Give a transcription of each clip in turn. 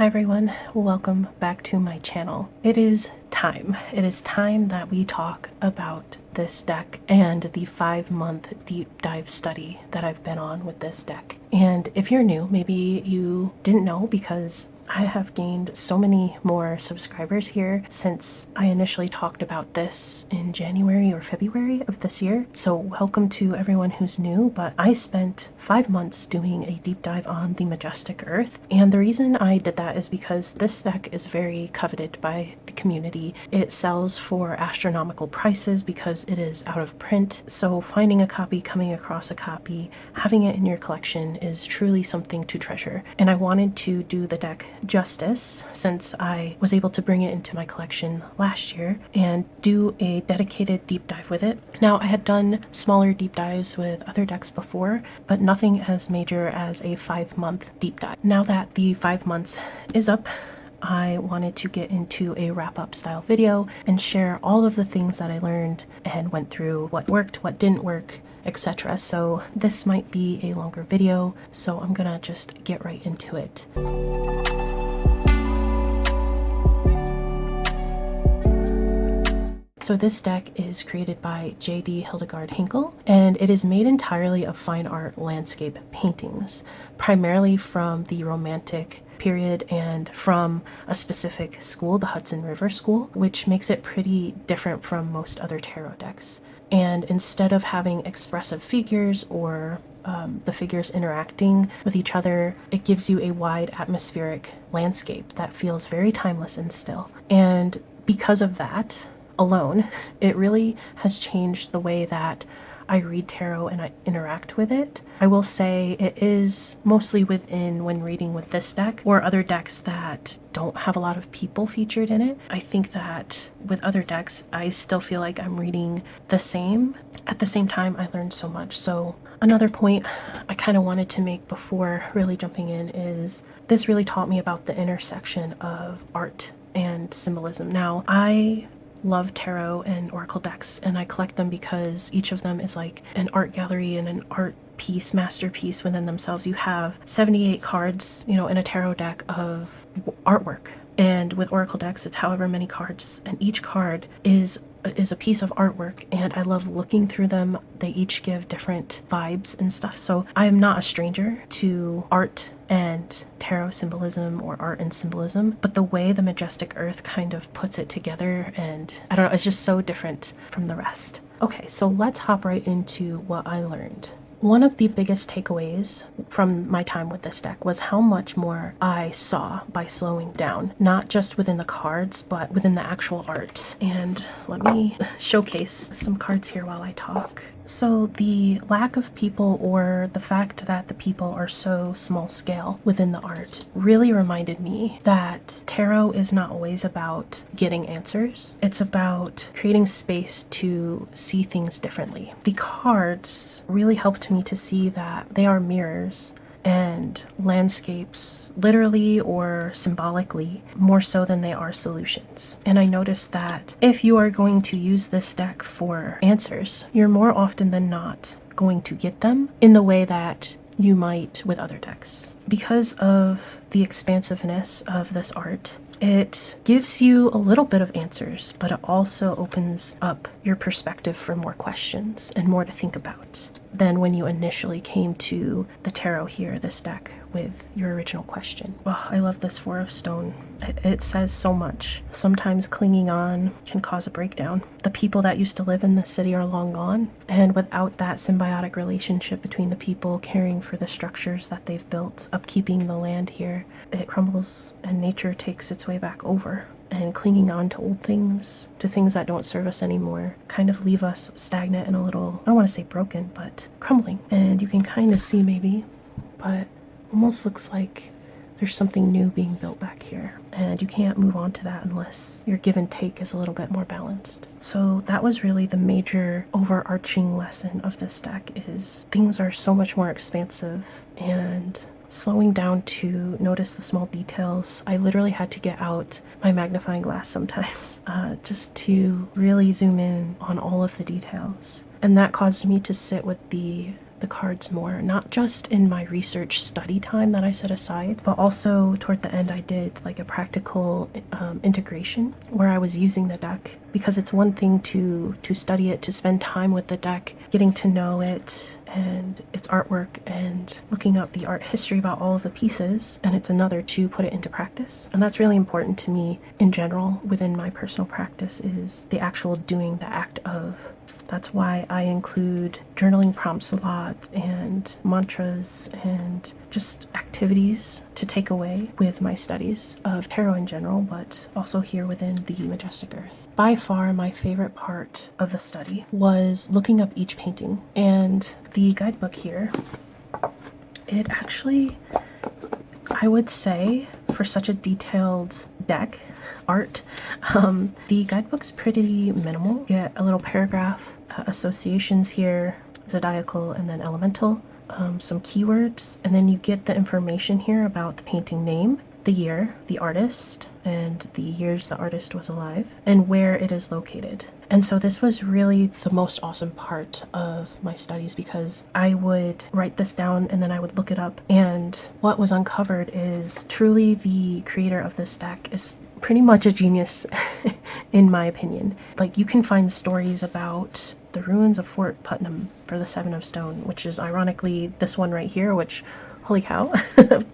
Hi everyone, welcome back to my channel. It is time. It is time that we talk about this deck and the 5-month deep dive study that I've been on with this deck. And if you're new, maybe you didn't know because I have gained so many more subscribers here since I initially talked about this in January or February of this year. So welcome to everyone who's new, but I spent 5 months doing a deep dive on the Majestic Earth. And the reason I did that is because this deck is very coveted by the community. It sells for astronomical prices because it is out of print. So finding a copy, coming across a copy, having it in your collection is truly something to treasure. And I wanted to do the deck justice since I was able to bring it into my collection last year and do a dedicated deep dive with it. Now, I had done smaller deep dives with other decks before, but nothing as major as a 5-month deep dive. Now that the 5 months is up, I wanted to get into a wrap-up style video and share all of the things that I learned and went through, what worked, what didn't work, etc. So this might be a longer video, so I'm gonna just get right into it. So this deck is created by Hildegard Hinkel, and it is made entirely of fine art landscape paintings, primarily from the Romantic period and from a specific school, the Hudson River School, which makes it pretty different from most other tarot decks. And instead of having expressive figures or the figures interacting with each other, it gives you a wide atmospheric landscape that feels very timeless and still. And because of that alone, it really has changed the way that I read tarot and I interact with it. I will say it is mostly within when reading with this deck or other decks that don't have a lot of people featured in it. I think that with other decks, I still feel like I'm reading the same. At the same time, I learned so much. So another point I kind of wanted to make before really jumping in is this really taught me about the intersection of art and symbolism. Now, I love tarot and oracle decks, and I collect them because each of them is like an art gallery and an art piece, masterpiece within themselves. You have 78 cards, in a tarot deck of artwork, and with oracle decks it's however many cards, and each card is a piece of artwork, and I love looking through them. They each give different vibes and stuff. So I am not a stranger to art and tarot symbolism or art and symbolism, but the way the Majestic Earth kind of puts it together, and I don't know, it's just so different from the rest. Okay, so let's hop right into what I learned. One of the biggest takeaways from my time with this deck was how much more I saw by slowing down, not just within the cards, but within the actual art. And let me showcase some cards here while I talk. So the lack of people, or the fact that the people are so small scale within the art, really reminded me that tarot is not always about getting answers. It's about creating space to see things differently. The cards really helped me to see that they are mirrors and landscapes, literally or symbolically, more so than they are solutions. And I noticed that if you are going to use this deck for answers, you're more often than not going to get them in the way that you might with other decks. Because of the expansiveness of this art, it gives you a little bit of answers, but it also opens up your perspective for more questions and more to think about than when you initially came to the tarot here, this deck, with your original question. Oh, I love this Four of Stone. It says so much. Sometimes clinging on can cause a breakdown. The people that used to live in the city are long gone, and without that symbiotic relationship between the people caring for the structures that they've built, upkeeping the land here, it crumbles and nature takes its way back over. And clinging on to old things, to things that don't serve us anymore, kind of leave us stagnant and a little, I don't want to say broken, but crumbling. And you can kind of see maybe, but almost looks like there's something new being built back here. And you can't move on to that unless your give and take is a little bit more balanced. So that was really the major overarching lesson of this deck, is things are so much more expansive, and slowing down to notice the small details. I literally had to get out my magnifying glass sometimes just to really zoom in on all of the details. And that caused me to sit with the the cards more, not just in my research study time that I set aside, but also toward the end I did like a practical integration where I was using the deck, because it's one thing to study it, to spend time with the deck, getting to know it and its artwork and looking up the art history about all of the pieces, and it's another to put it into practice. And that's really important to me in general within my personal practice, is the actual doing, the act of. That's why I include journaling prompts a lot and mantras and just activities to take away with my studies of tarot in general, but also here within the Majestic Earth. By far, my favorite part of the study was looking up each painting. And the guidebook here, it actually, I would say, for such a detailed deck art, the guidebook's pretty minimal. You get a little paragraph, associations here, zodiacal and then elemental, some keywords, and then you get the information here about the painting name, the year, the artist, and the years the artist was alive, and where it is located. And so this was really the most awesome part of my studies, because I would write this down and then I would look it up, and what was uncovered is truly the creator of this deck is pretty much a genius in my opinion. Like, you can find stories about the ruins of Fort Putnam for the Seven of Stone, which is ironically this one right here, which, holy cow,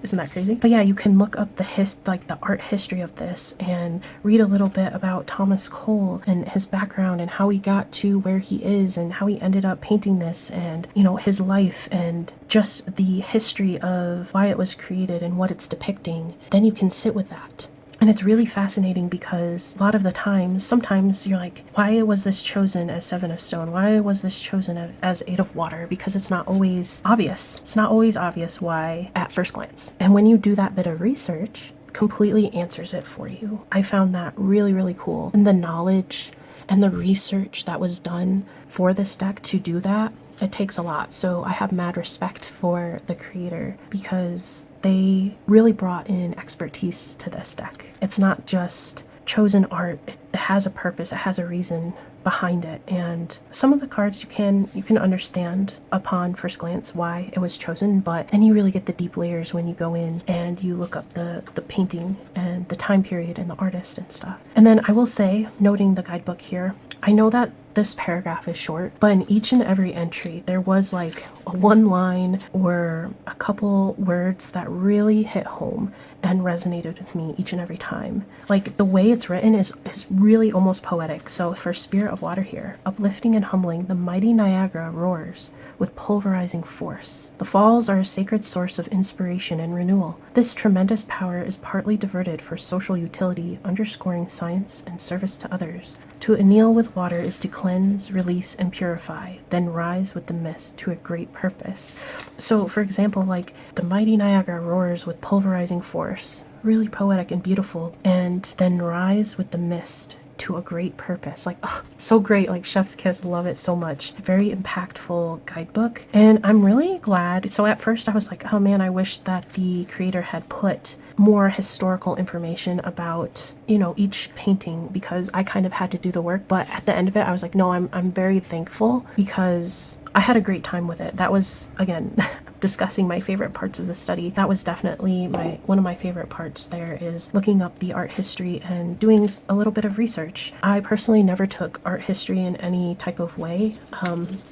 isn't that crazy? But yeah, you can look up the art history of this and read a little bit about Thomas Cole and his background and how he got to where he is and how he ended up painting this, and you know, his life and just the history of why it was created and what it's depicting. Then you can sit with that. And it's really fascinating, because a lot of the times, sometimes you're like, why was this chosen as Seven of Stone? Why was this chosen as Eight of Water? Because it's not always obvious. It's not always obvious why at first glance. And when you do that bit of research, completely answers it for you. I found that really, really cool. And the knowledge and the research that was done for this deck to do that, it takes a lot. So I have mad respect for the creator, because they really brought in expertise to this deck. It's not just chosen art. It has a purpose. It has a reason behind it. And some of the cards you can understand upon first glance why it was chosen, but then you really get the deep layers when you go in and you look up the painting and the time period and the artist and stuff. And then I will say, noting the guidebook here, I know that this paragraph is short, but in each and every entry there was like a one line or a couple words that really hit home and resonated with me each and every time. Like, the way it's written is really almost poetic. So for Spirit of Water here, uplifting and humbling, the mighty Niagara roars with pulverizing force. The falls are a sacred source of inspiration and renewal. This tremendous power is partly diverted for social utility, underscoring science and service to others. To anneal with water is to cleanse, release, and purify, then rise with the mist to a great purpose. So, for example, like, the mighty Niagara roars with pulverizing force, really poetic and beautiful, and then rise with the mist to a great purpose. Like, oh, so great. Like, chef's kiss. Love it so much. Very impactful guidebook. And I'm really glad. So at first I was like, oh man, I wish that the creator had put more historical information about, you know, each painting, because I kind of had to do the work. But at the end of it, I was like, no, I'm very thankful, because I had a great time with it. That was, again, discussing my favorite parts of the study. That was definitely one of my favorite parts. There is looking up the art history and doing a little bit of research. I personally never took art history in any type of way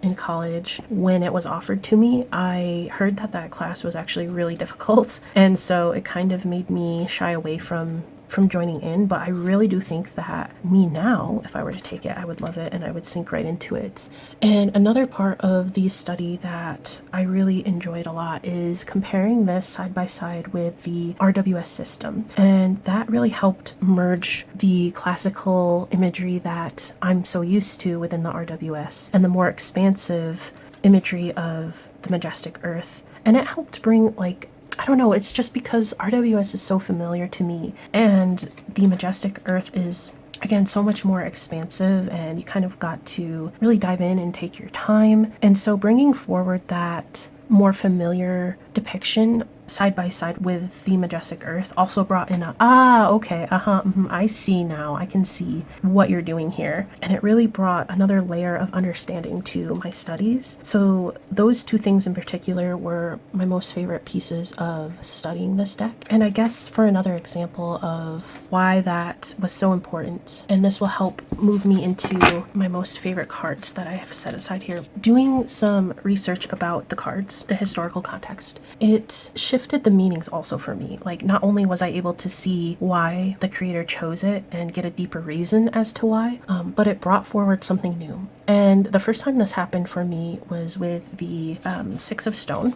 in college. When it was offered to me, I heard that class was actually really difficult, and so it kind of made me shy away from joining in. But I really do think that me now, if I were to take it, I would love it and I would sink right into it. And another part of the study that I really enjoyed a lot is comparing this side by side with the RWS system. And that really helped merge the classical imagery that I'm so used to within the RWS and the more expansive imagery of the Majestic Earth. And it helped bring, like, I don't know, it's just because RWS is so familiar to me, and the Majestic Earth is, again, so much more expansive, and you kind of got to really dive in and take your time. And so bringing forward that more familiar depiction side by side with the Majestic Earth also brought in okay, I see now. I can see what you're doing here. And it really brought another layer of understanding to my studies. So those two things in particular were my most favorite pieces of studying this deck. And I guess for another example of why that was so important, and this will help move me into my most favorite cards that I have set aside here. Doing some research about the cards, the historical context, it shifted the meanings also for me. Like, not only was I able to see why the creator chose it and get a deeper reason as to why, but it brought forward something new. And the first time this happened for me was with the Six of Stone,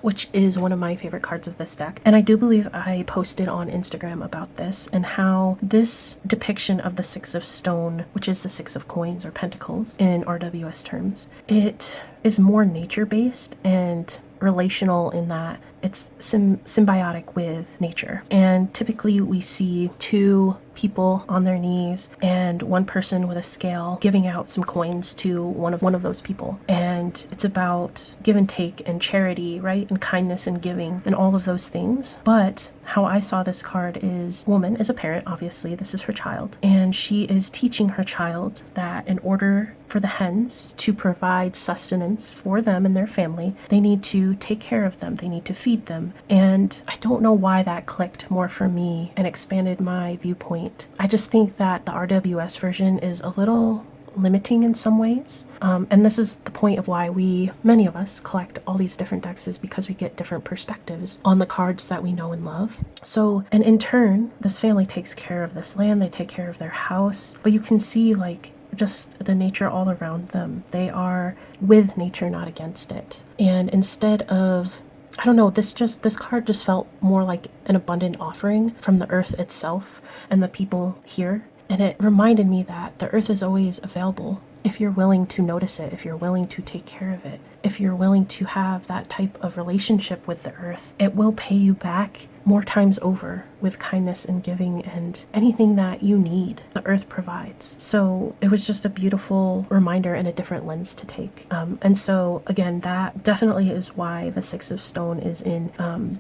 which is one of my favorite cards of this deck. And I do believe I posted on Instagram about this and how this depiction of the Six of Stone, which is the Six of Coins or Pentacles in RWS terms, it is more nature-based and relational in that it's symbiotic with nature. And typically we see two people on their knees and one person with a scale giving out some coins to one of those people. And it's about give and take and charity, right? And kindness and giving and all of those things. But how I saw this card is woman is a parent, obviously, this is her child. And she is teaching her child that in order for the hens to provide sustenance for them and their family, they need to take care of them. They need to feed them. And I don't know why that clicked more for me and expanded my viewpoint. I just think that the RWS version is a little limiting in some ways. And this is the point of why many of us collect all these different decks, is because we get different perspectives on the cards that we know and love. So, and in turn, this family takes care of this land, they take care of their house, but you can see like just the nature all around them. They are with nature, not against it. And instead of, I don't know, this card just felt more like an abundant offering from the earth itself and the people here. And it reminded me that the earth is always available if you're willing to notice it, if you're willing to take care of it, if you're willing to have that type of relationship with the earth. It will pay you back more times over with kindness and giving and anything that you need, the earth provides. So it was just a beautiful reminder and a different lens to take. And so again, that definitely is why the Six of Stone is in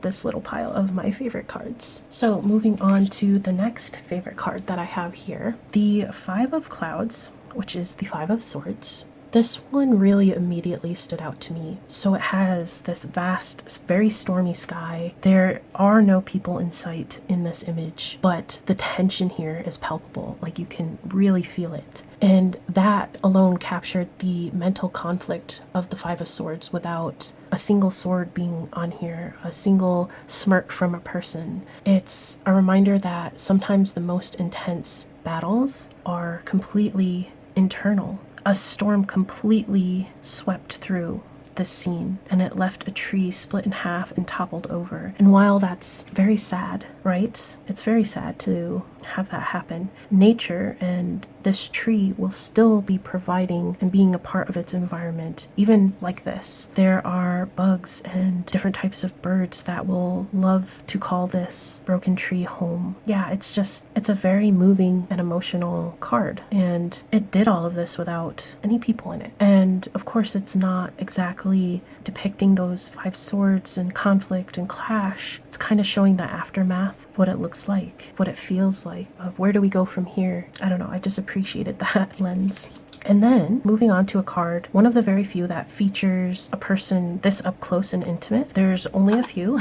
this little pile of my favorite cards. So moving on to the next favorite card that I have here, the Five of Clouds, which is the Five of Swords. This one really immediately stood out to me. So it has this vast, very stormy sky. There are no people in sight in this image, but the tension here is palpable. Like, you can really feel it. And that alone captured the mental conflict of the Five of Swords without a single sword being on here, a single smirk from a person. It's a reminder that sometimes the most intense battles are completely internal. A storm completely swept through this scene, and it left a tree split in half and toppled over. And while that's very sad, right? It's very sad to have that happen. Nature and this tree will still be providing and being a part of its environment, even like this. There are bugs and different types of birds that will love to call this broken tree home. Yeah, it's a very moving and emotional card. And it did all of this without any people in it. And of course, it's not exactly depicting those five swords and conflict and clash. It's kind of showing the aftermath, what it looks like, what it feels like, of where do we go from here. I don't know, I just appreciated that lens. And then moving on to a card, one of the very few that features a person this up close and intimate. There's only a few,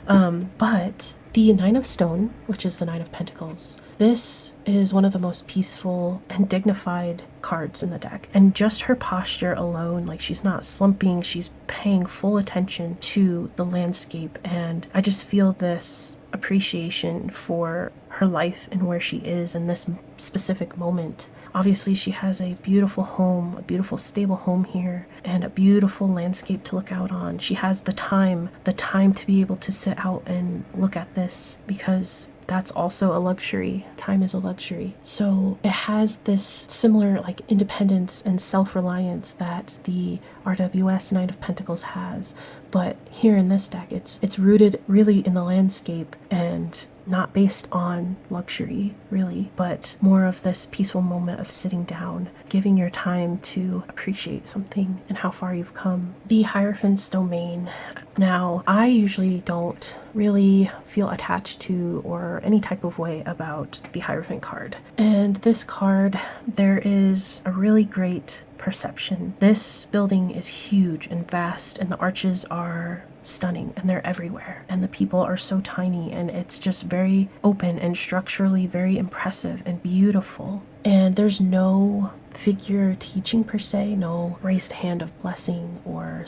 but the Nine of Stone, which is the Nine of Pentacles. This is one of the most peaceful and dignified cards in the deck. And just her posture alone, like, she's not slumping, she's paying full attention to the landscape. And I just feel this appreciation for her life and where she is in this specific moment. Obviously, she has a beautiful home, a beautiful stable home here, and a beautiful landscape to look out on. She has the time to be able to sit out and look at this, because that's also a luxury. Time is a luxury. So it has this similar like independence and self-reliance that the RWS Knight of Pentacles has. But here in this deck, it's rooted really in the landscape and not based on luxury, really, but more of this peaceful moment of sitting down, giving your time to appreciate something and how far you've come. The Hierophant's Domain. Now, I usually don't really feel attached to or any type of way about the Hierophant card. And this card, there is a really great perception. This building is huge and vast, and the arches are stunning and they're everywhere, and the people are so tiny, and it's just very open and structurally very impressive and beautiful. And there's no figure teaching per se, no raised hand of blessing or,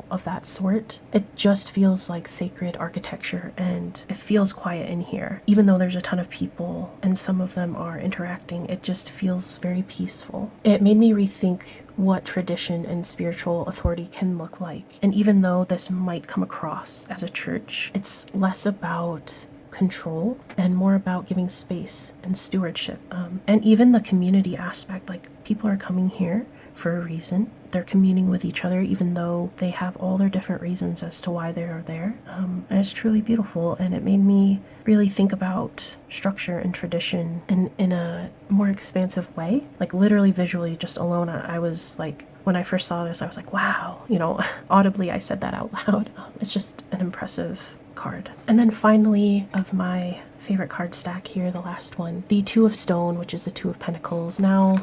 of that sort. It just feels like sacred architecture, and it feels quiet in here. Even though there's a ton of people and some of them are interacting, it just feels very peaceful. It made me rethink what tradition and spiritual authority can look like. And even though this might come across as a church, it's less about control and more about giving space and stewardship, and even the community aspect. Like, people are coming here for a reason. They're communing with each other, even though they have all their different reasons as to why they are there. And it's truly beautiful, and it made me really think about structure and tradition in a more expansive way. Like, literally visually, just alone, I was like, when I first saw this, I was like, wow, audibly I said that out loud. It's just an impressive card. And then finally, of my favorite card stack here, the last one, the Two of Stone, which is the Two of Pentacles. Now,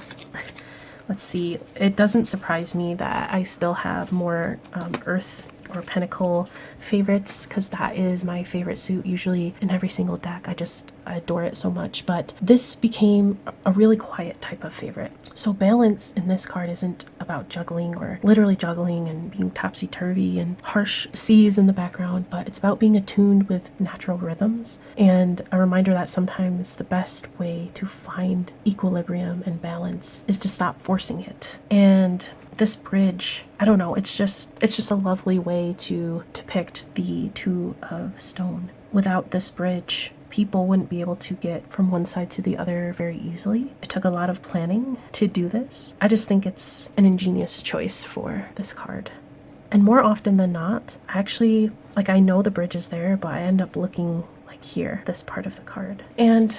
let's see, it doesn't surprise me that I still have more Earth or Pentacle favorites, because that is my favorite suit usually in every single deck. I adore it so much, but this became a really quiet type of favorite. So balance in this card isn't about juggling or literally juggling and being topsy-turvy and harsh seas in the background, but it's about being attuned with natural rhythms, and a reminder that sometimes the best way to find equilibrium and balance is to stop forcing it. And this bridge, I don't know, it's just a lovely way to depict the Two of Stone. Without this bridge, people wouldn't be able to get from one side to the other very easily. It took a lot of planning to do this. I just think it's an ingenious choice for this card. And more often than not, actually, like, I know the bridge is there, but I end up looking like here, this part of the card. And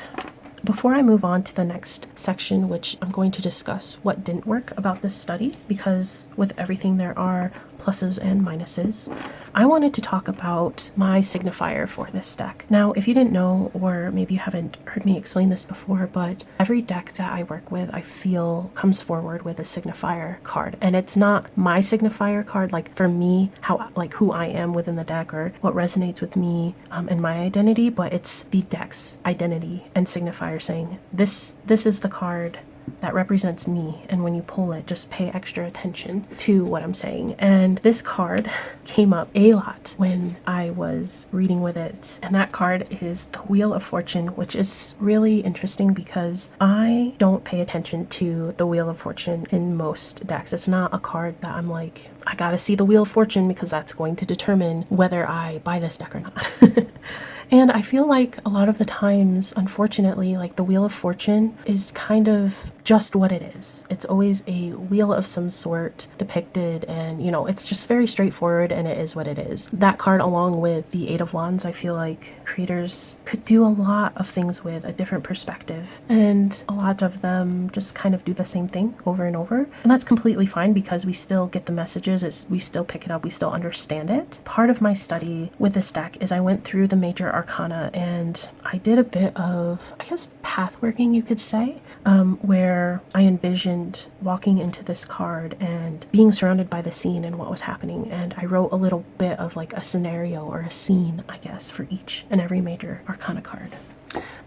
before I move on to the next section, which I'm going to discuss what didn't work about this study, because with everything there are pluses and minuses, I wanted to talk about my signifier for this deck. Now, if you didn't know, or maybe you haven't heard me explain this before, but every deck that I work with, I feel comes forward with a signifier card. And it's not my signifier card, like for me, who I am within the deck or what resonates with me and my identity, but it's the deck's identity and signifier saying, this is the card that represents me, and when you pull it, just pay extra attention to what I'm saying. And this card came up a lot when I was reading with it, and that card is the Wheel of Fortune, which is really interesting because I don't pay attention to the Wheel of Fortune in most decks. It's not a card that I'm like, I gotta see the Wheel of Fortune because that's going to determine whether I buy this deck or not. And I feel like a lot of the times, unfortunately, like, the Wheel of Fortune is kind of just what it is. It's always a wheel of some sort depicted, and it's just very straightforward, and it is what it is. That card, along with the Eight of Wands, I feel like creators could do a lot of things with a different perspective, and a lot of them just kind of do the same thing over and over, and that's completely fine because we still get the messages, we still pick it up, we still understand it. Part of my study with this deck is I went through the major arcana, and I did a bit of, I guess, path working, you could say, where I envisioned walking into this card and being surrounded by the scene and what was happening, and I wrote a little bit of like a scenario or a scene, I guess, for each and every major arcana card.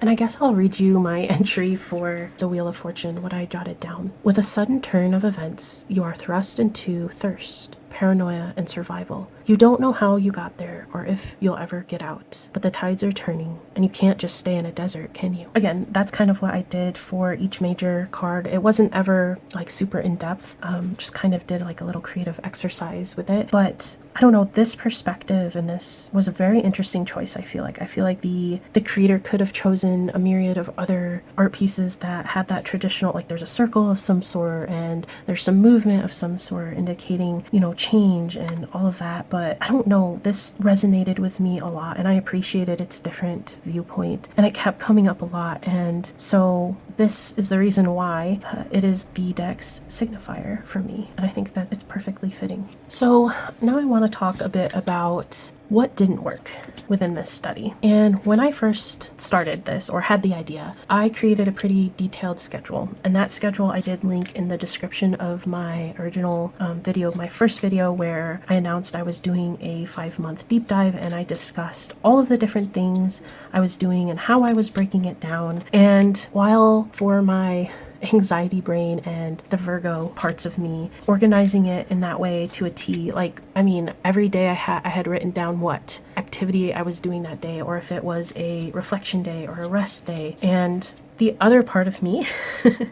And I guess I'll read you my entry for the Wheel of Fortune, what I jotted down. With a sudden turn of events, you are thrust into thirst, paranoia, and survival. You don't know how you got there or if you'll ever get out, but the tides are turning and you can't just stay in a desert, can you? Again, that's kind of what I did for each major card. It wasn't ever like super in depth, just kind of did like a little creative exercise with it. But I don't know, this perspective and this was a very interesting choice. I feel like the creator could have chosen a myriad of other art pieces that had that traditional, like there's a circle of some sort and there's some movement of some sort indicating, change and all of that. But I don't know, this resonated with me a lot and I appreciated its different viewpoint, and it kept coming up a lot. And so this is the reason why it is the deck's signifier for me, and I think that it's perfectly fitting. So now I want to to talk a bit about what didn't work within this study. And when I first started this, or had the idea, I created a pretty detailed schedule. And that schedule I did link in the description of my original video, my first video, where I announced I was doing a 5-month deep dive, and I discussed all of the different things I was doing and how I was breaking it down. And while for my anxiety brain and the Virgo parts of me, organizing it in that way to a T, like, I mean, every day I had written down what activity I was doing that day, or if it was a reflection day or a rest day. And the other part of me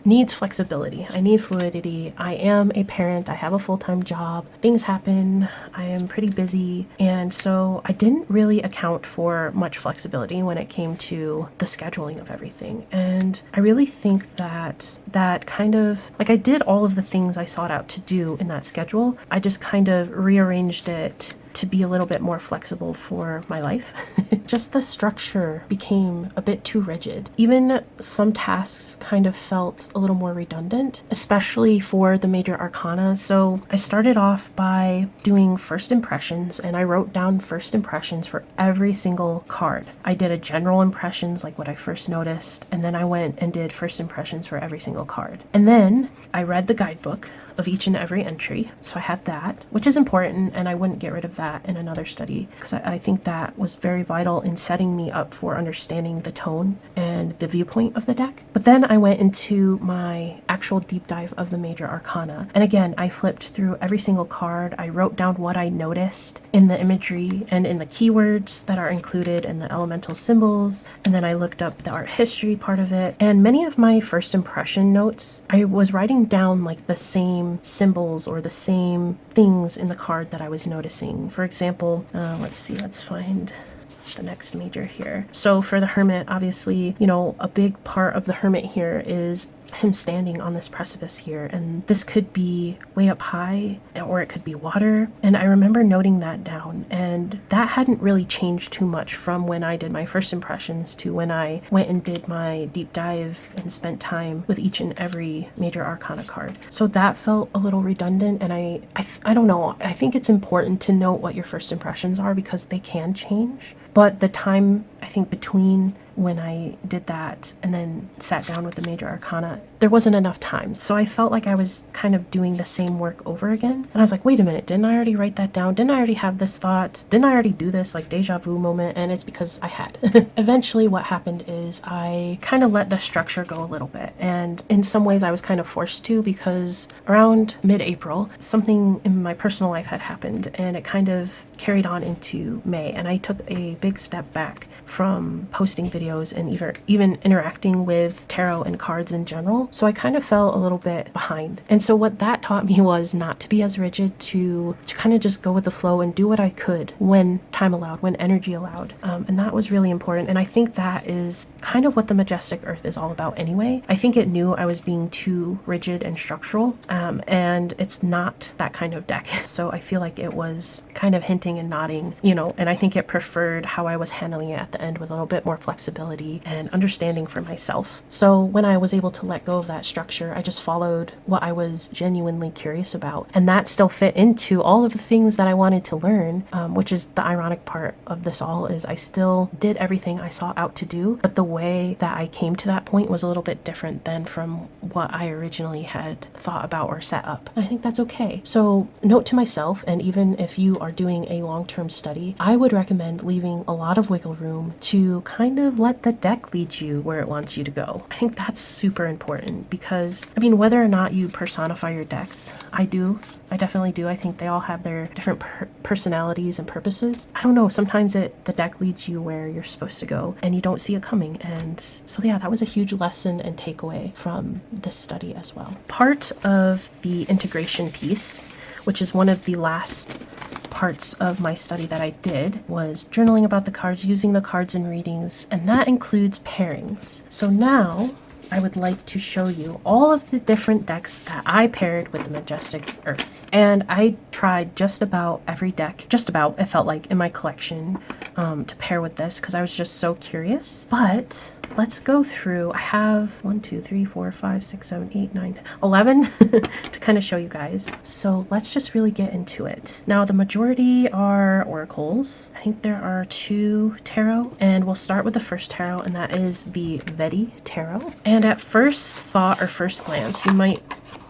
needs flexibility. I need fluidity. I am a parent. I have a full-time job. Things happen. I am pretty busy. And so I didn't really account for much flexibility when it came to the scheduling of everything. And I really think that kind of, like, I did all of the things I sought out to do in that schedule. I just kind of rearranged it to be a little bit more flexible for my life. Just the structure became a bit too rigid. Even some tasks kind of felt a little more redundant, especially for the major arcana. So I started off by doing first impressions, and I wrote down first impressions for every single card. I did a general impressions, like what I first noticed, and then I went and did first impressions for every single card. And then I read the guidebook of each and every entry. So I had that, which is important, and I wouldn't get rid of that in another study, because I think that was very vital in setting me up for understanding the tone and the viewpoint of the deck. But then I went into my actual deep dive of the major arcana. And again, I flipped through every single card. I wrote down what I noticed in the imagery and in the keywords that are included in the elemental symbols. And then I looked up the art history part of it. And many of my first impression notes, I was writing down like the same symbols or the same things in the card that I was noticing. For example, let's find the next major here. So for the Hermit, obviously, you know, a big part of the Hermit here is him standing on this precipice here, and this could be way up high, or it could be water. And I remember noting that down, and that hadn't really changed too much from when I did my first impressions to when I went and did my deep dive and spent time with each and every major arcana card. So that felt a little redundant, and I don't know, I think it's important to note what your first impressions are, because they can change. But the time, I think, between when I did that and then sat down with the major arcana, there wasn't enough time. So I felt like I was kind of doing the same work over again. And I was like, wait a minute, didn't I already write that down? Didn't I already have this thought? Didn't I already do this? Like, deja vu moment. And it's because I had. Eventually what happened is I kind of let the structure go a little bit. And in some ways I was kind of forced to, because around mid-April, something in my personal life had happened, and it kind of carried on into May. And I took a big step back from posting videos and even interacting with tarot and cards in general. So I kind of fell a little bit behind. And so what that taught me was not to be as rigid, to kind of just go with the flow and do what I could when time allowed, when energy allowed. And that was really important. And I think that is kind of what the Majestic Earth is all about anyway. I think it knew I was being too rigid and structural, and it's not that kind of deck. So I feel like it was kind of hinting and nodding, you know, and I think it preferred how I was handling it at the end, with a little bit more flexibility and understanding for myself. So when I was able to let go of that structure, I just followed what I was genuinely curious about, and that still fit into all of the things that I wanted to learn, which is the ironic part of this all, is I still did everything I sought out to do, but the way that I came to that point was a little bit different than from what I originally had thought about or set up. And I think that's okay. So note to myself, and even if you are doing a long-term study, I would recommend leaving a lot of wiggle room to kind of let the deck lead you where it wants you to go. I think that's super important, because, I mean, whether or not you personify your decks, I definitely do. I think they all have their different personalities and purposes. I don't know, sometimes the deck leads you where you're supposed to go and you don't see it coming. And so yeah, that was a huge lesson and takeaway from this study as well. Part of the integration piece, which is one of the last parts of my study that I did, was journaling about the cards, using the cards in readings, and that includes pairings. So now I would like to show you all of the different decks that I paired with the Majestic Earth. And I tried just about every deck, just about, it felt like, in my collection. to pair with this because I was just so curious. But let's go through. I have 1, 2, 3, 4, 5, 6, 7, 8, 9, 10, 11 to kind of show you guys. So let's just really get into it. Now, the majority are oracles. I think there are 2 tarot, and we'll start with the first tarot, and that is the Vedi tarot. And at first thought, or first glance, you might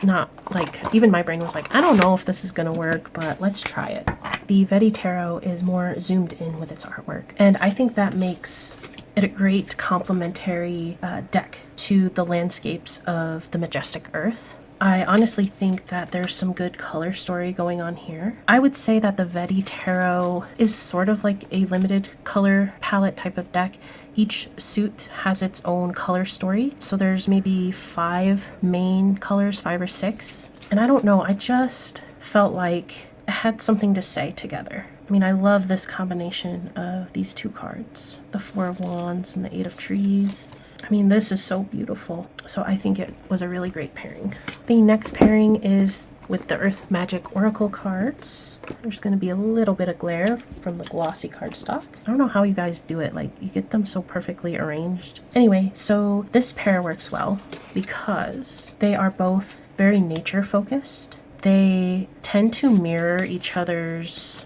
not like, even my brain was like, I don't know if this is gonna work, but let's try it. The Vedi tarot is more zoomed in with its artwork, and I think that makes it a great complementary deck to the landscapes of the Majestic Earth. I honestly think that there's some good color story going on here. I would say that the Vedi tarot is sort of like a limited color palette type of deck. Each suit has its own color story. So there's maybe 5 main colors, 5 or 6. And I don't know, I just felt like it had something to say together. I mean, I love this combination of these 2 cards, the 4 of Wands and the 8 of Trees. I mean, this is so beautiful. So I think it was a really great pairing. The next pairing is with the Earth Magic Oracle cards. There's going to be a little bit of glare from the glossy cardstock. I don't know how you guys do it. Like, you get them so perfectly arranged. Anyway, so this pair works well because they are both very nature focused. They tend to mirror each other's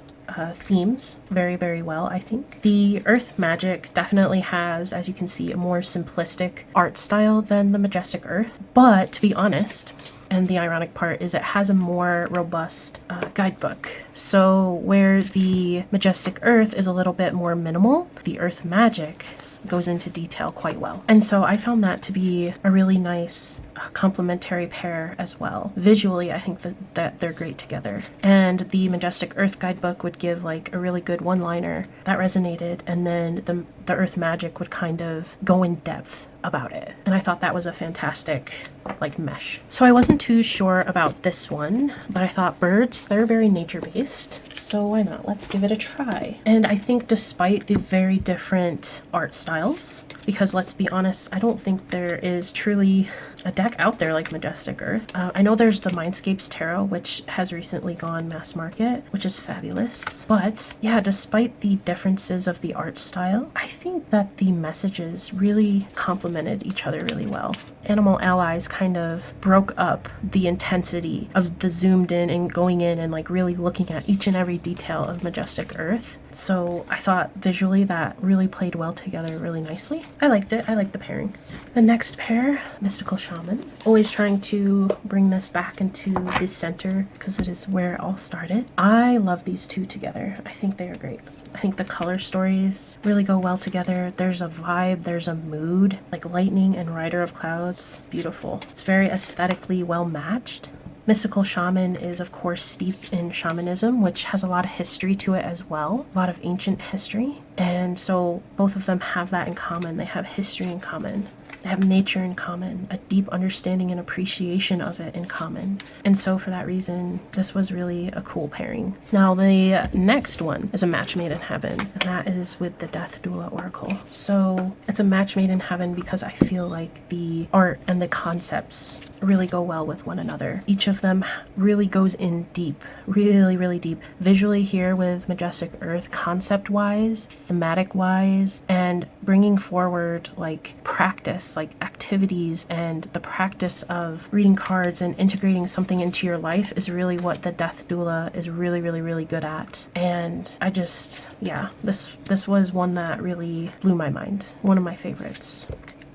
themes very, very well, I think. The Earth Magic definitely has, as you can see, a more simplistic art style than the Majestic Earth. But to be honest, and the ironic part is it has a more robust guidebook. So where the Majestic Earth is a little bit more minimal, the Earth Magic goes into detail quite well. And so I found that to be a really nice complementary pair as well. Visually, I think that they're great together. And the Majestic Earth guidebook would give like a really good one-liner that resonated, and then the Earth Magic would kind of go in depth about it. And I thought that was a fantastic like mesh. So I wasn't too sure about this one, but I thought birds, they're very nature-based, so why not? Let's give it a try. And I think despite the very different art styles, because let's be honest, I don't think there is truly a deck out there like Majestic Earth. I know there's the Mindscapes Tarot, which has recently gone mass market, which is fabulous. But yeah, despite the differences of the art style, I think that the messages really complemented each other really well. Animal Allies kind of broke up the intensity of the zoomed in and going in and like really looking at each and every detail of Majestic Earth. So I thought visually that really played well together really nicely. I liked it. I liked the pairing. The next pair, Mystical Shaman. Always trying to bring this back into the center because it is where it all started. I love these 2 together. I think they are great. I think the color stories really go well together. There's a vibe, there's a mood, like lightning and Rider of Clouds. Beautiful. It's very aesthetically well matched. Mystical Shaman is, of course, steeped in shamanism, which has a lot of history to it as well, a lot of ancient history. And so both of them have that in common. They have history in common. They have nature in common, a deep understanding and appreciation of it in common. And so for that reason, this was really a cool pairing. Now the next one is a match made in heaven, and that is with the Death Doula Oracle. So it's a match made in heaven because I feel like the art and the concepts really go well with one another. Each of them really goes in deep, really, really deep. Visually here with Majestic Earth, concept-wise, thematic-wise, and bringing forward like practice, like activities, and the practice of reading cards and integrating something into your life is really what the Death Doula is really, really, really good at. And I just, yeah, this was one that really blew my mind. One of my favorites.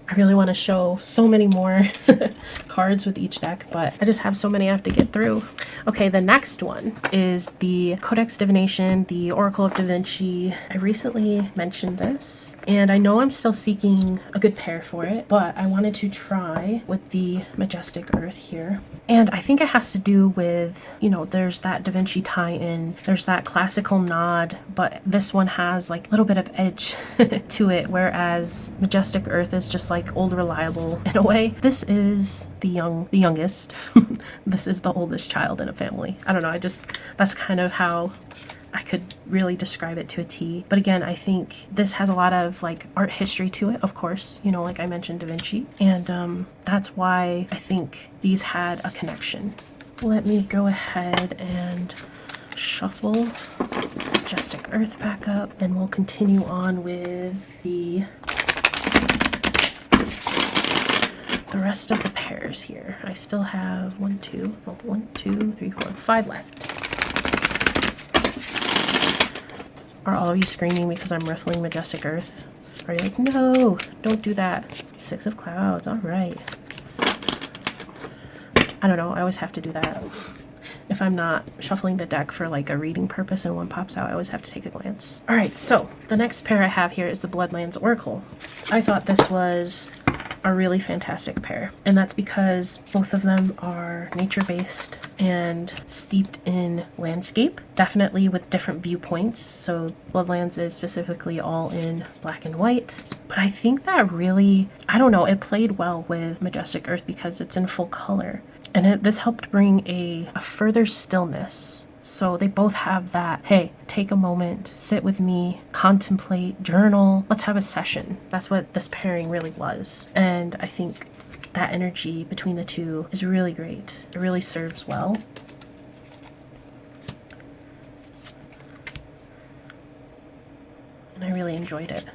I really want to show so many more cards with each deck, but I just have so many I have to get through. Okay, the next one is the Codex Divination, the Oracle of Da Vinci. I recently mentioned this, and I know I'm still seeking a good pair for it, but I wanted to try with the Majestic Earth here. And I think it has to do with, you know, there's that Da Vinci tie-in, there's that classical nod, but this one has like a little bit of edge to it, whereas Majestic Earth is just like old reliable in a way. This is the youngest. This is the oldest child in a family. I don't know, that's kind of how I could really describe it to a T. But again, I think this has a lot of like art history to it, of course, you know, like I mentioned Da Vinci, and that's why I think these had a connection. Let me go ahead and shuffle Majestic Earth back up, and we'll continue on with the rest of the pairs here. I still have 1, 2, 3, 4, 5 left. Are all of you screaming because I'm riffling Majestic Earth? Are you like, no, don't do that? 6 of Clouds, all right. I don't know, I always have to do that. If I'm not shuffling the deck for like a reading purpose and one pops out, I always have to take a glance. All right, so the next pair I have here is the Bloodlands Oracle. I thought this was a really fantastic pair, and that's because both of them are nature-based and steeped in landscape, definitely with different viewpoints. So Bloodlands is specifically all in black and white, but I think that really, I don't know, it played well with Majestic Earth because it's in full color, and this helped bring a further stillness. So they both have that, hey, take a moment, sit with me, contemplate, journal, let's have a session. That's what this pairing really was. And I think that energy between the two is really great. It really serves well. And I really enjoyed it.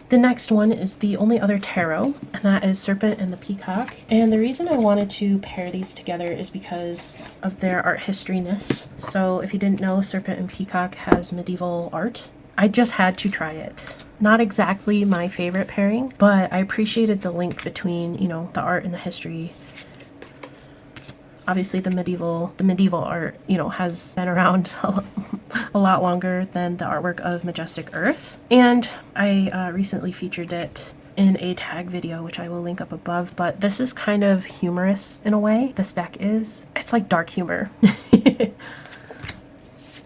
The next one is the only other tarot, and that is Serpent and the Peacock. And the reason I wanted to pair these together is because of their art history-ness. So if you didn't know, Serpent and Peacock has medieval art. I just had to try it. Not exactly my favorite pairing, but I appreciated the link between, you know, the art and the history. Obviously the medieval art, you know, has been around a lot longer than the artwork of Majestic Earth. And I recently featured it in a tag video, which I will link up above, but this is kind of humorous in a way. This deck is. It's like dark humor.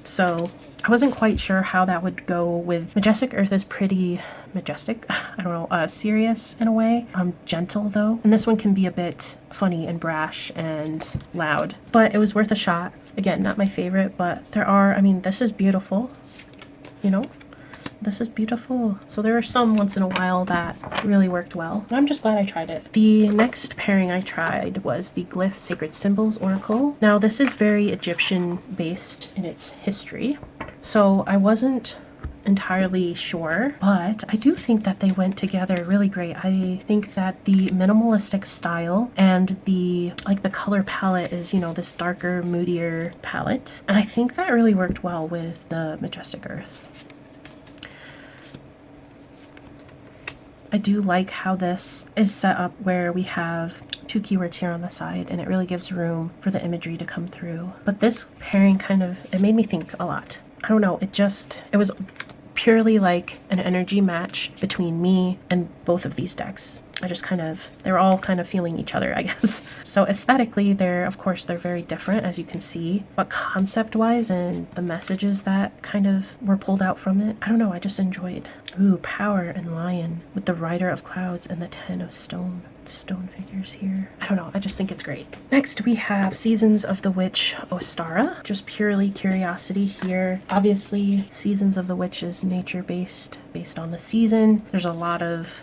So I wasn't quite sure how that would go with Majestic Earth is pretty majestic, I don't know, serious in a way. Gentle though. And this one can be a bit funny and brash and loud, but it was worth a shot. Again, not my favorite, but there are, I mean, this is beautiful, you know? This is beautiful. So there are some once in a while that really worked well. And I'm just glad I tried it. The next pairing I tried was the Glyph Sacred Symbols Oracle. Now this is very Egyptian based in its history. So I wasn't entirely sure, but I do think that they went together really great. I think that the minimalistic style and the color palette is, you know, this darker, moodier palette. And I think that really worked well with the Majestic Earth. I do like how this is set up where we have 2 keywords here on the side, and it really gives room for the imagery to come through. But this pairing kind of, it made me think a lot. I don't know, it was purely like an energy match between me and both of these decks. They were all kind of feeling each other, I guess. So aesthetically, of course, they're very different, as you can see, but concept-wise and the messages that kind of were pulled out from it, I don't know, I just enjoyed. Ooh, Power and Lion with the Rider of Clouds and the 10 of stone figures here. I don't know, I just think it's great. Next, we have Seasons of the Witch Ostara. Just purely curiosity here. Obviously, Seasons of the Witch is nature-based, based on the season. There's a lot of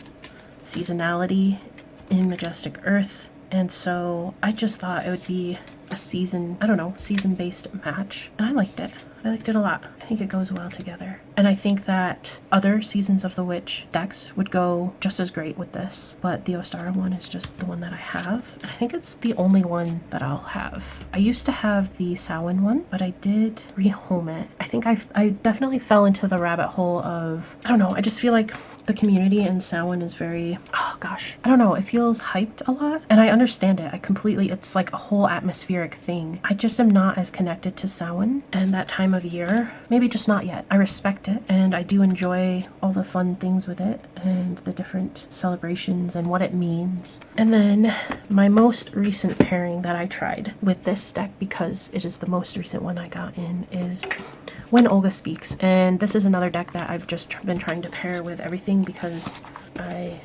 seasonality in Majestic Earth, and so I just thought it would be a season-based match, and I liked it. I liked it a lot. I think it goes well together, and I think that other Seasons of the Witch decks would go just as great with this, but the Ostara one is just the one that I have. I think it's the only one that I'll have. I used to have the Samhain one, but I did rehome it. I think I definitely fell into the rabbit hole of, I don't know, I just feel like the community in Samhain is very, oh gosh, I don't know, it feels hyped a lot, and I understand it. It's like a whole atmospheric thing. I just am not as connected to Samhain and that time of year. Maybe just not yet. I respect it, and I do enjoy all the fun things with it and the different celebrations and what it means. And then my most recent pairing that I tried with this deck, because it is the most recent one I got in, is When Olga Speaks. And this is another deck that I've just been trying to pair with everything because I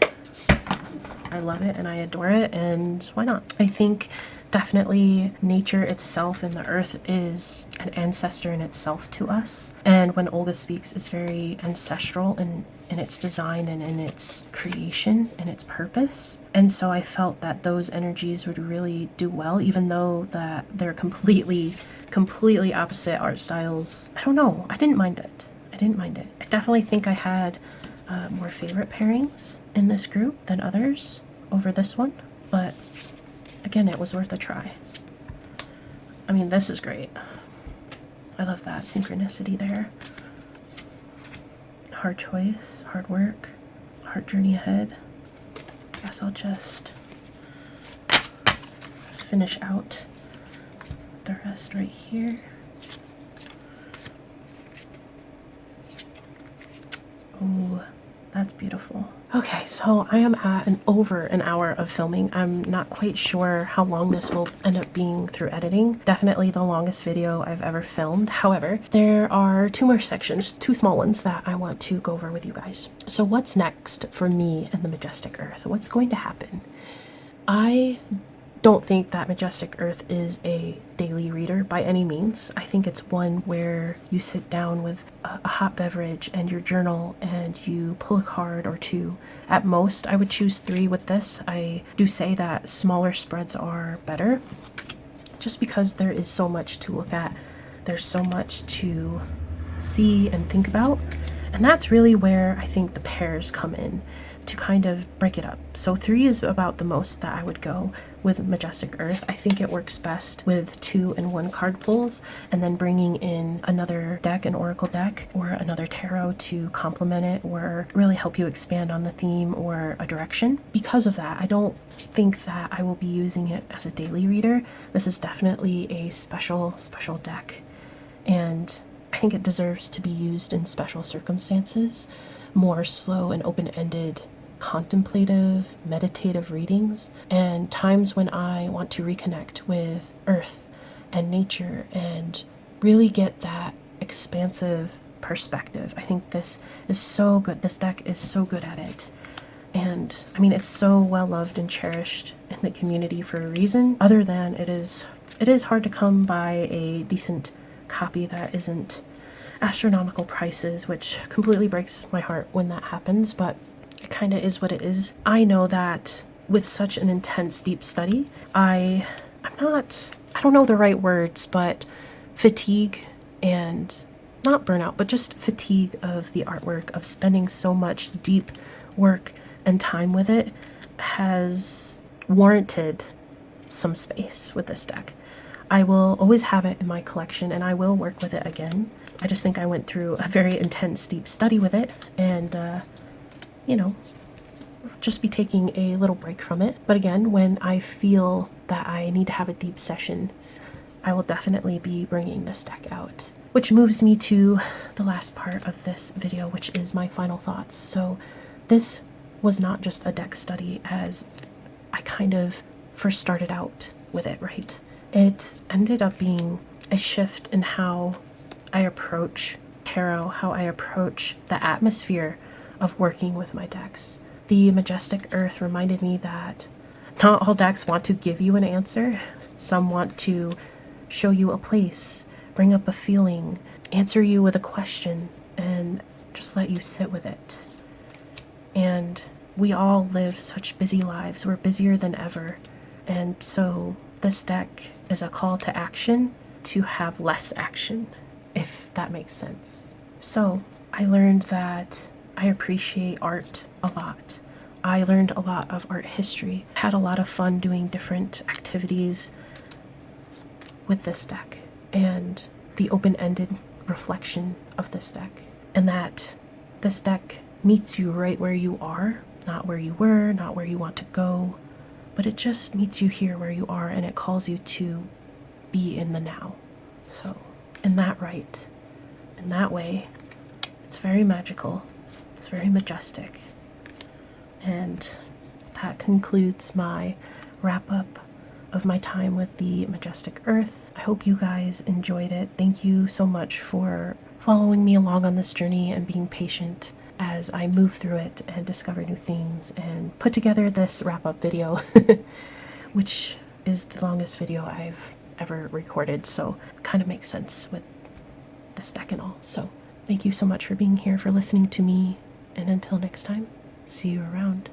love it and I adore it, and why not? I think Definitely nature itself and the earth is an ancestor in itself to us. And when Olga speaks, it's very ancestral in its design and in its creation and its purpose. And so I felt that those energies would really do well, even though that they're completely opposite art styles. I don't know. I didn't mind it. I didn't mind it. I definitely think I had more favorite pairings in this group than others over this one, but again, it was worth a try. I mean, this is great. I love that synchronicity there. Hard choice, hard work, hard journey ahead. Guess I'll just finish out the rest right here. Ooh, that's beautiful. Okay, so I am at over an hour of filming. I'm not quite sure how long this will end up being through editing. Definitely the longest video I've ever filmed. However, there are 2 more sections, 2 small ones that I want to go over with you guys. So what's next for me and the Majestic Earth? What's going to happen? I don't think that Majestic Earth is a daily reader by any means. I think it's one where you sit down with a hot beverage and your journal and you pull a card or 2. At most, I would choose 3 with this. I do say that smaller spreads are better just because there is so much to look at. There's so much to see and think about. And that's really where I think the pairs come in to kind of break it up. So 3 is about the most that I would go with Majestic Earth. I think it works best with 2 and 1 card pulls, and then bringing in another deck, an oracle deck, or another tarot to complement it or really help you expand on the theme or a direction. Because of that, I don't think that I will be using it as a daily reader. This is definitely a special deck, and I think it deserves to be used in special circumstances, more slow and open-ended, contemplative, meditative readings, and times when I want to reconnect with Earth and nature and really get that expansive perspective. I think this is so good. This deck is so good at it. And I mean, it's so well loved and cherished in the community for a reason, other than it is hard to come by a decent copy that isn't astronomical prices, which completely breaks my heart when that happens, but it kind of is what it is. I know that with such an intense deep study, I don't know the right words, but fatigue and not burnout, but just fatigue of the artwork, of spending so much deep work and time with it, has warranted some space with this deck. I will always have it in my collection and I will work with it again. I just think I went through a very intense deep study with it, and you know, just be taking a little break from it. But again, when I feel that I need to have a deep session, I will definitely be bringing this deck out. Which moves me to the last part of this video, which is my final thoughts. So this was not just a deck study as I kind of first started out with it, right? It ended up being a shift in how I approach tarot, how I approach the atmosphere of working with my decks. The Majestic Earth reminded me that not all decks want to give you an answer. Some want to show you a place, bring up a feeling, answer you with a question, and just let you sit with it. And we all live such busy lives. We're busier than ever. And so this deck is a call to action to have less action, if that makes sense. So I learned that I appreciate art a lot. I learned a lot of art history, had a lot of fun doing different activities with this deck, and the open-ended reflection of this deck. And that this deck meets you right where you are, not where you were, not where you want to go, but it just meets you here where you are, and it calls you to be in the now. So in that right, in that way, it's very magical, it's very majestic. And that concludes my wrap up of my time with the Majestic Earth. I hope you guys enjoyed it. Thank you so much for following me along on this journey and being patient as I move through it and discover new things and put together this wrap up video, which is the longest video I've ever recorded, so kind of makes sense with this deck and all. So thank you so much for being here, for listening to me, and until next time, see you around.